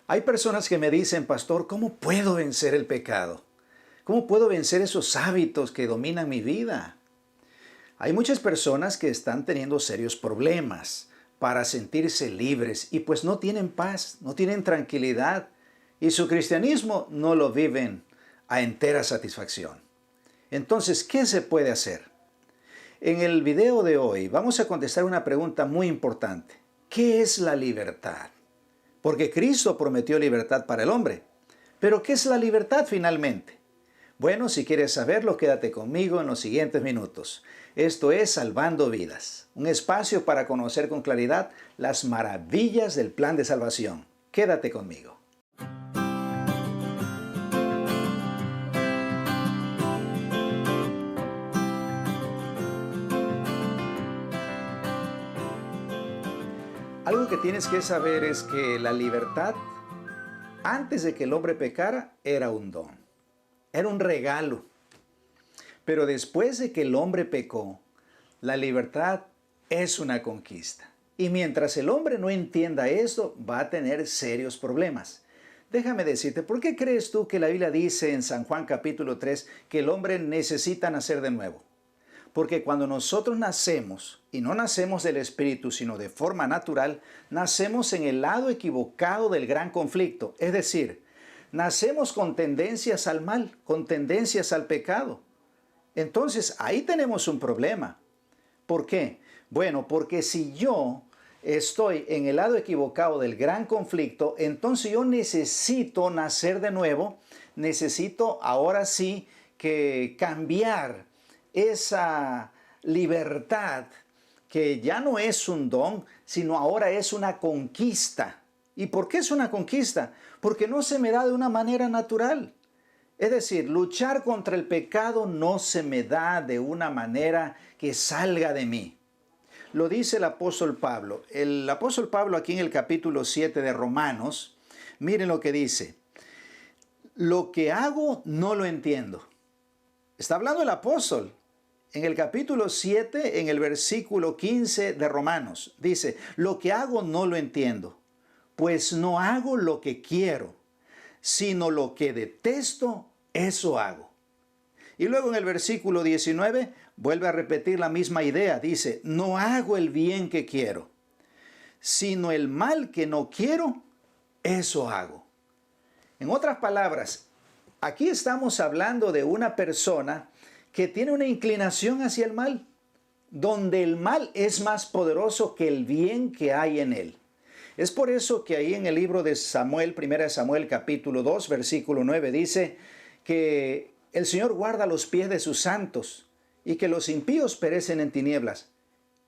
Hay personas que me dicen, pastor, ¿cómo puedo vencer el pecado? ¿Cómo puedo vencer esos hábitos que dominan mi vida? Hay muchas personas que están teniendo serios problemas para sentirse libres y pues no tienen paz, no tienen tranquilidad y su cristianismo no lo viven a entera satisfacción. Entonces, ¿qué se puede hacer? En el video de hoy vamos a contestar una pregunta muy importante. ¿Qué es la libertad? Porque Cristo prometió libertad para el hombre. Pero ¿qué es la libertad finalmente? Bueno, si quieres saberlo, quédate conmigo en los siguientes minutos. Esto es Salvando Vidas, un espacio para conocer con claridad las maravillas del plan de salvación. Quédate conmigo. Algo que tienes que saber es que la libertad, antes de que el hombre pecara, era un don. Era un regalo. Pero después de que el hombre pecó, la libertad es una conquista. Y mientras el hombre no entienda esto, va a tener serios problemas. Déjame decirte, ¿por qué crees tú que la Biblia dice en San Juan capítulo 3 que el hombre necesita nacer de nuevo? Porque cuando nosotros nacemos, y no nacemos del Espíritu, sino de forma natural, nacemos en el lado equivocado del gran conflicto. Es decir, nacemos con tendencias al mal, con tendencias al pecado. Entonces, ahí tenemos un problema. ¿Por qué? Bueno, porque si yo estoy en el lado equivocado del gran conflicto, entonces yo necesito nacer de nuevo, necesito ahora sí que cambiar esa libertad que ya no es un don, sino ahora es una conquista. ¿Y por qué es una conquista? Porque no se me da de una manera natural. Es decir, luchar contra el pecado no se me da de una manera que salga de mí. Lo dice el apóstol Pablo. El apóstol Pablo aquí en el capítulo 7 de Romanos, miren lo que dice. Lo que hago no lo entiendo. Está hablando el apóstol. En el capítulo 7, en el versículo 15 de Romanos, dice, lo que hago no lo entiendo, pues no hago lo que quiero, sino lo que detesto, eso hago. Y luego en el versículo 19 vuelve a repetir la misma idea. Dice, no hago el bien que quiero, sino el mal que no quiero, eso hago. En otras palabras, aquí estamos hablando de una persona que tiene una inclinación hacia el mal, donde el mal es más poderoso que el bien que hay en él. Es por eso que ahí en el libro de Samuel, 1 Samuel capítulo 2, versículo 9, dice que el Señor guarda los pies de sus santos y que los impíos perecen en tinieblas.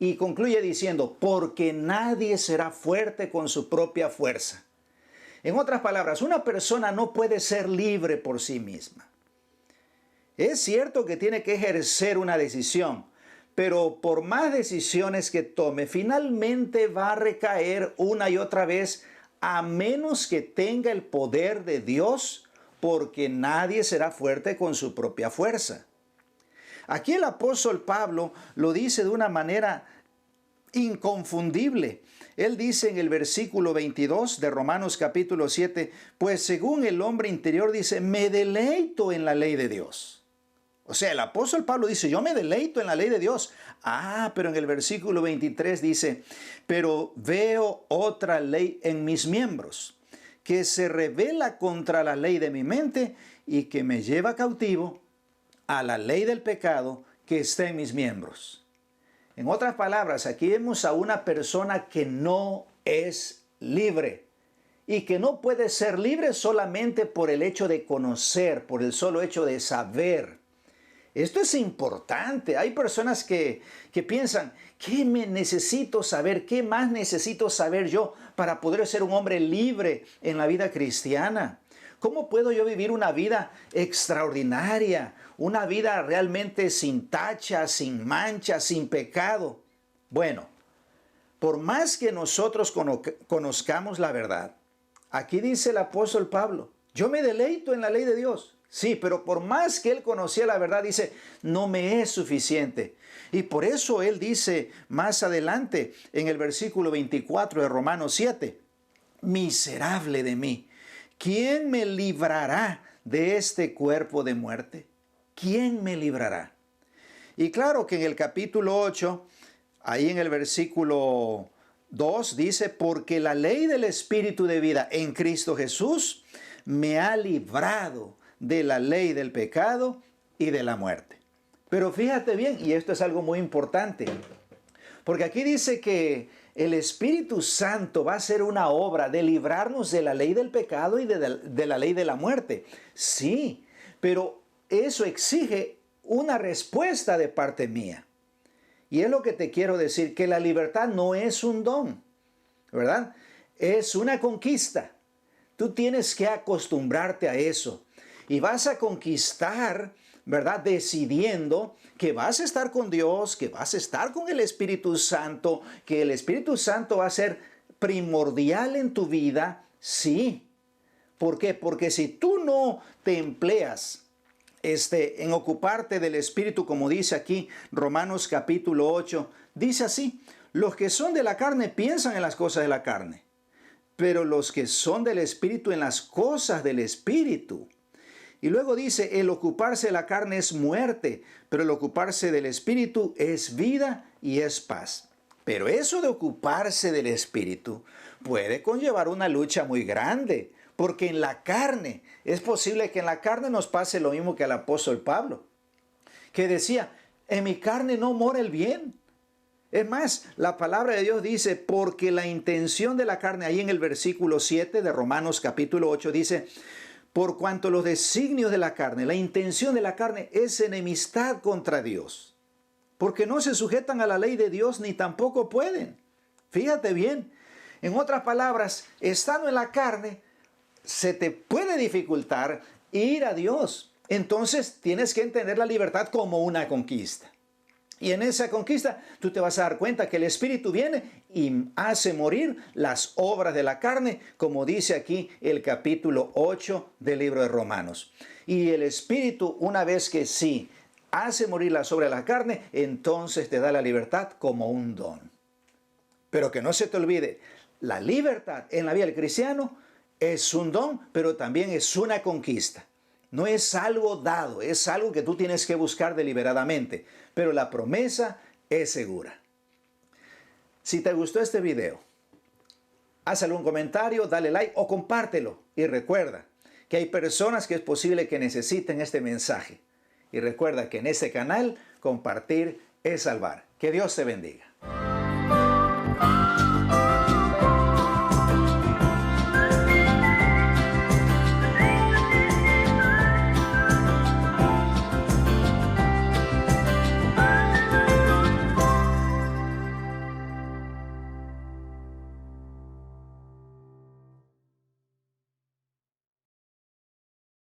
Y concluye diciendo, porque nadie será fuerte con su propia fuerza. En otras palabras, una persona no puede ser libre por sí misma. Es cierto que tiene que ejercer una decisión, pero por más decisiones que tome, finalmente va a recaer una y otra vez, a menos que tenga el poder de Dios, porque nadie será fuerte con su propia fuerza. Aquí el apóstol Pablo lo dice de una manera inconfundible. Él dice en el versículo 22 de Romanos capítulo 7, pues según el hombre interior dice, me deleito en la ley de Dios. O sea, el apóstol Pablo dice, yo me deleito en la ley de Dios. Pero en el versículo 23 dice, pero veo otra ley en mis miembros, que se rebela contra la ley de mi mente y que me lleva cautivo a la ley del pecado que está en mis miembros. En otras palabras, aquí vemos a una persona que no es libre y que no puede ser libre solamente por el hecho de conocer, por el solo hecho de saber. Esto es importante. Hay personas que piensan, ¿qué me necesito saber? ¿Qué más necesito saber yo para poder ser un hombre libre en la vida cristiana? ¿Cómo puedo yo vivir una vida extraordinaria? Una vida realmente sin tacha, sin mancha, sin pecado. Bueno, por más que nosotros conozcamos la verdad, aquí dice el apóstol Pablo, yo me deleito en la ley de Dios. Sí, pero por más que él conocía la verdad, dice, no me es suficiente. Y por eso él dice más adelante en el versículo 24 de Romanos 7, miserable de mí, ¿quién me librará de este cuerpo de muerte? ¿Quién me librará? Y claro que en el capítulo 8, ahí en el versículo 2 dice, porque la ley del Espíritu de vida en Cristo Jesús me ha librado de la ley del pecado y de la muerte. Pero fíjate bien, y esto es algo muy importante, porque aquí dice que el Espíritu Santo va a hacer una obra de librarnos de la ley del pecado y de la ley de la muerte. Sí, pero eso exige una respuesta de parte mía. Y es lo que te quiero decir, que la libertad no es un don, ¿verdad? Es una conquista. Tú tienes que acostumbrarte a eso. Y vas a conquistar, ¿verdad? Decidiendo que vas a estar con Dios, que vas a estar con el Espíritu Santo, que el Espíritu Santo va a ser primordial en tu vida, sí. ¿Por qué? Porque si tú no te empleas en ocuparte del Espíritu, como dice aquí Romanos capítulo 8, dice así, los que son de la carne piensan en las cosas de la carne, pero los que son del Espíritu en las cosas del Espíritu. Y luego dice, el ocuparse de la carne es muerte, pero el ocuparse del Espíritu es vida y es paz. Pero eso de ocuparse del Espíritu puede conllevar una lucha muy grande, porque en la carne, es posible que en la carne nos pase lo mismo que al apóstol Pablo, que decía, en mi carne no mora el bien. Es más, la palabra de Dios dice, porque la intención de la carne, ahí en el versículo 7 de Romanos capítulo 8, dice, por cuanto los designios de la carne, la intención de la carne es enemistad contra Dios, porque no se sujetan a la ley de Dios ni tampoco pueden. Fíjate bien, en otras palabras, estando en la carne, se te puede dificultar ir a Dios. Entonces tienes que entender la libertad como una conquista. Y en esa conquista tú te vas a dar cuenta que el Espíritu viene y hace morir las obras de la carne, como dice aquí el capítulo 8 del libro de Romanos. Y el Espíritu, una vez que sí hace morir las obras de la carne, entonces te da la libertad como un don. Pero que no se te olvide, la libertad en la vida del cristiano es un don, pero también es una conquista. No es algo dado, es algo que tú tienes que buscar deliberadamente, pero la promesa es segura. Si te gustó este video, haz algún comentario, dale like o compártelo. Y recuerda que hay personas que es posible que necesiten este mensaje. Y recuerda que en este canal, compartir es salvar. Que Dios te bendiga.